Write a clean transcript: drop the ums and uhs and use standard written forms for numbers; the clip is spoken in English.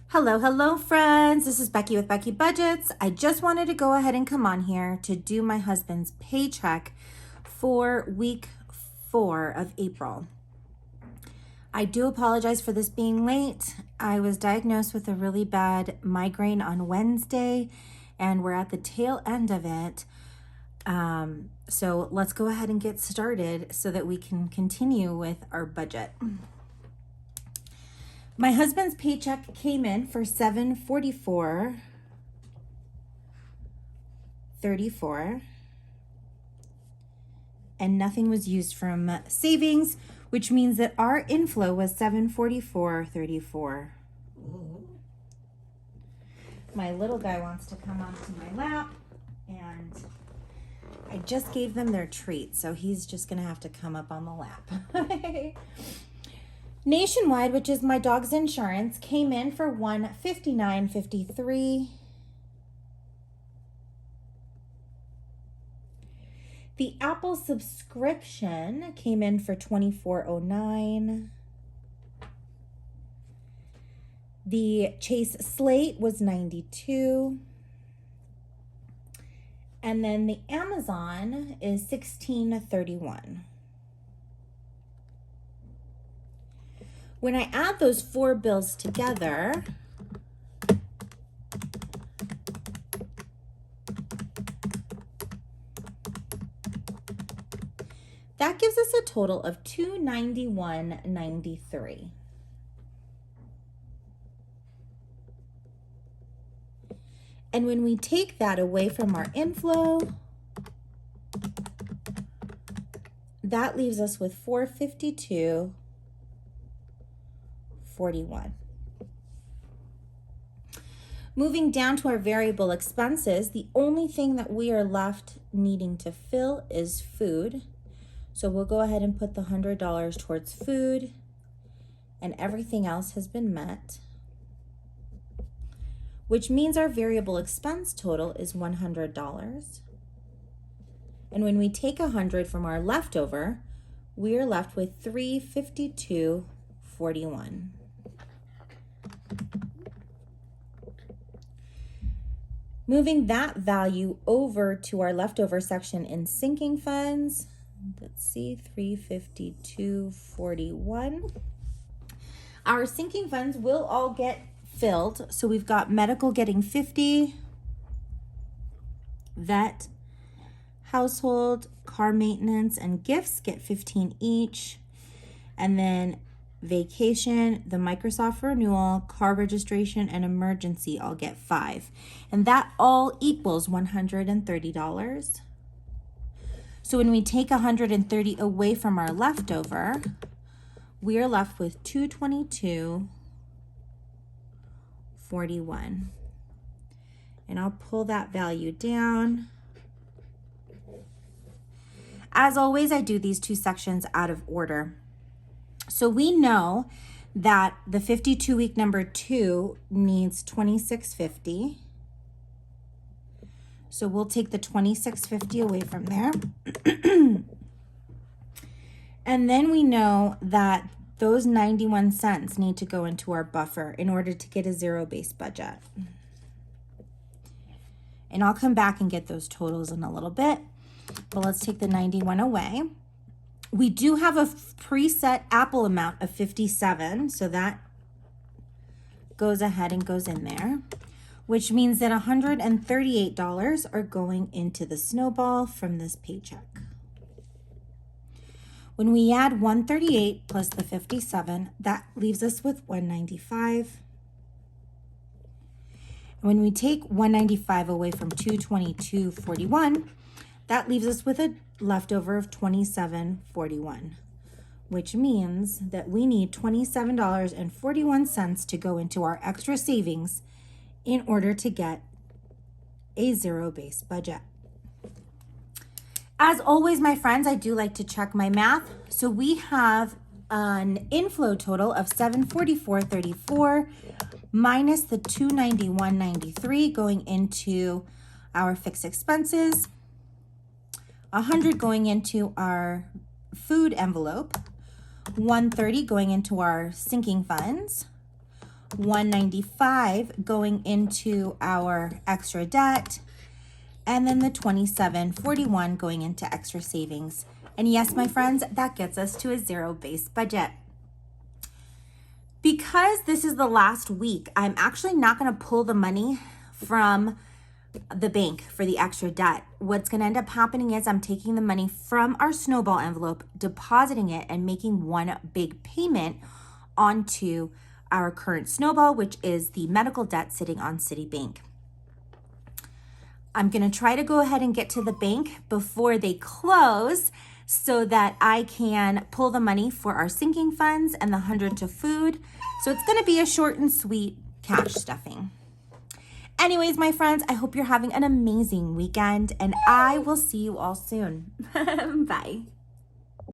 Hello, friends. This is Becky with Becky Budgets. I just wanted to go ahead and come on here to do my husband's paycheck for week 4 of April. I do apologize for this being late. I was diagnosed with a really bad migraine on Wednesday, and we're at the tail end of it. So let's go ahead and get started so that we can continue with our budget. My husband's paycheck came in for $744.34, and nothing was used from savings, which means that our inflow was $744.34. My little guy wants to come onto my lap, and I just gave them their treat, so he's just gonna have to come up on the lap. Nationwide, which is my dog's insurance, came in for $159.53. The Apple subscription came in for $24.09. The Chase Slate was $92. And then the Amazon is $16.31. When I add those 4 bills together, that gives us a total of $291.93. And when we take that away from our inflow, that leaves us with $452.41. Moving down to our variable expenses, the only thing that we are left needing to fill is food. So we'll go ahead and put the $100 towards food, and everything else has been met, which means our variable expense total is $100. And when we take $100 from our leftover, we are left with $352.41. Moving that value over to our leftover section in sinking funds, let's see, $352.41. Our sinking funds will all get filled. So we've got medical getting $50, vet, household, car maintenance, and gifts get $15 each. And then vacation, the Microsoft renewal, car registration, and emergency all get $5. And that all equals $130. So when we take $130 away from our leftover, we are left with $222.41. And I'll pull that value down. As always, I do these two sections out of order. So we know that the 52-week number 2 needs $26.50. So we'll take the $26.50 away from there. And then we know that those 91 cents need to go into our buffer in order to get a zero-based budget. And I'll come back and get those totals in a little bit. But let's take the 91 away. We do have a preset Apple amount of 57, so that goes ahead and goes in there, which means that $138 are going into the snowball from this paycheck. When we add 138 plus the 57, that leaves us with 195. When we take 195 away from 222.41, that leaves us with a leftover of $27.41, which means that we need $27.41 to go into our extra savings in order to get a zero-based budget. As always, my friends, I do like to check my math. So we have an inflow total of $744.34 minus the $291.93 going into our fixed expenses, $100 going into our food envelope, $130 going into our sinking funds, $195 going into our extra debt, and then the $27.41 going into extra savings. And yes, my friends, that gets us to a zero-based budget. Because this is the last week, I'm actually not going to pull the money from the bank for the extra debt. What's going to end up happening is I'm taking the money from our snowball envelope, depositing it, and making one big payment onto our current snowball, which is the medical debt sitting on Citibank. I'm going to try to go ahead and get to the bank before they close so that I can pull the money for our sinking funds and the 100 to food. So it's going to be a short and sweet cash stuffing. Anyways, my friends, I hope you're having an amazing weekend, and I will see you all soon. Bye.